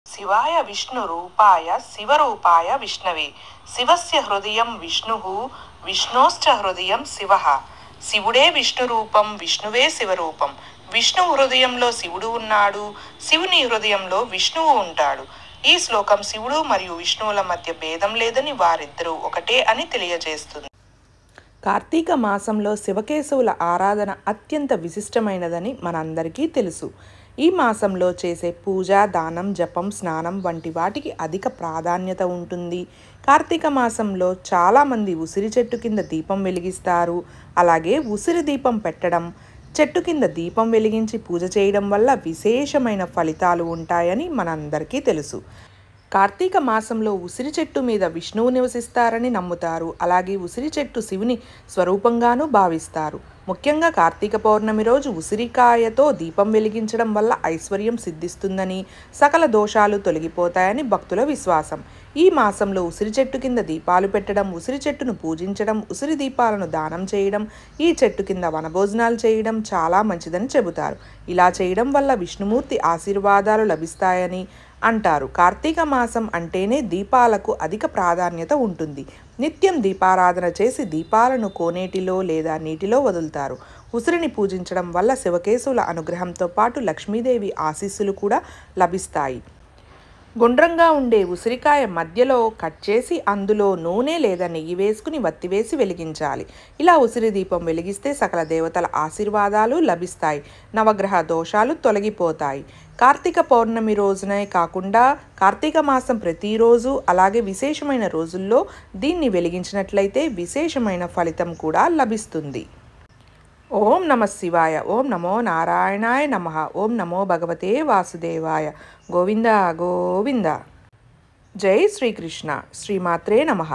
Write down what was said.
శివాయ విష్ణు రూపాయ శివరూపాయ విష్ణవే శివస్య హృదయం విష్ణు విష్ణోశ్చ హృదయం శివ. శివుడే విష్ణు రూపం, విష్ణువే శివరూపం. విష్ణు హృదయంలో శివుడు ఉన్నాడు, శివుని హృదయంలో విష్ణువు ఉంటాడు. ఈ శ్లోకం శివుడు మరియు విష్ణువుల మధ్య భేదం లేదని, వారిద్దరూ ఒకటే అని తెలియజేస్తుంది. కార్తీక మాసంలో శివకేశవుల ఆరాధన అత్యంత విశిష్టమైనదని మనందరికీ తెలుసు. ఈ మాసంలో చేసే పూజ, దానం, జపం, స్నానం వంటి వాటికి అధిక ప్రాధాన్యత ఉంటుంది. కార్తీక మాసంలో చాలామంది ఉసిరి చెట్టు కింద దీపం వెలిగిస్తారు. అలాగే ఉసిరి దీపం పెట్టడం, చెట్టు కింద దీపం వెలిగించి పూజ చేయడం వల్ల విశేషమైన ఫలితాలు ఉంటాయని మనందరికీ తెలుసు. కార్తీక మాసంలో ఉసిరి చెట్టు మీద విష్ణువు నివసిస్తారని నమ్ముతారు. అలాగే ఉసిరి చెట్టు శివుని స్వరూపంగానూ భావిస్తారు. ముఖ్యంగా కార్తీక పౌర్ణమి రోజు ఉసిరికాయతో దీపం వెలిగించడం వల్ల ఐశ్వర్యం సిద్ధిస్తుందని, సకల దోషాలు తొలగిపోతాయని భక్తుల విశ్వాసం. ఈ మాసంలో ఉసిరి చెట్టు కింద దీపాలు పెట్టడం, ఉసిరి చెట్టును పూజించడం, ఉసిరి దీపాలను దానం చేయడం, ఈ చెట్టు కింద వనభోజనాలు చేయడం చాలా మంచిదని చెబుతారు. ఇలా చేయడం వల్ల విష్ణుమూర్తి ఆశీర్వాదాలు లభిస్తాయని అంటారు. కార్తీక మాసం అంటేనే దీపాలకు అధిక ప్రాధాన్యత ఉంటుంది. నిత్యం దీపారాధన చేసి దీపాలను కోనేటిలో లేదా నీటిలో వదులుతారు. ఉసిరిని పూజించడం వల్ల శివకేశవుల అనుగ్రహంతో పాటు లక్ష్మీదేవి ఆశీస్సులు కూడా లభిస్తాయి. గుండ్రంగా ఉండే ఉసిరికాయ మధ్యలో కట్ చేసి అందులో నూనె లేదా నెయ్యి వేసుకుని వత్తివేసి వెలిగించాలి. ఇలా ఉసిరి దీపం వెలిగిస్తే సకల దేవతల ఆశీర్వాదాలు లభిస్తాయి, నవగ్రహ దోషాలు తొలగిపోతాయి. కార్తీక పౌర్ణమి రోజునే కాకుండా కార్తీక మాసం ప్రతిరోజు, అలాగే విశేషమైన రోజుల్లో దీన్ని వెలిగించినట్లయితే విశేషమైన ఫలితం కూడా లభిస్తుంది. ఓం నమ శివాయ. ఓం నమో నారాయణాయ నమః. ఓం నమో భగవతే వాసుదేవాయ. గోవింద గోవింద. జై శ్రీకృష్ణ. శ్రీమాత్రే నమః.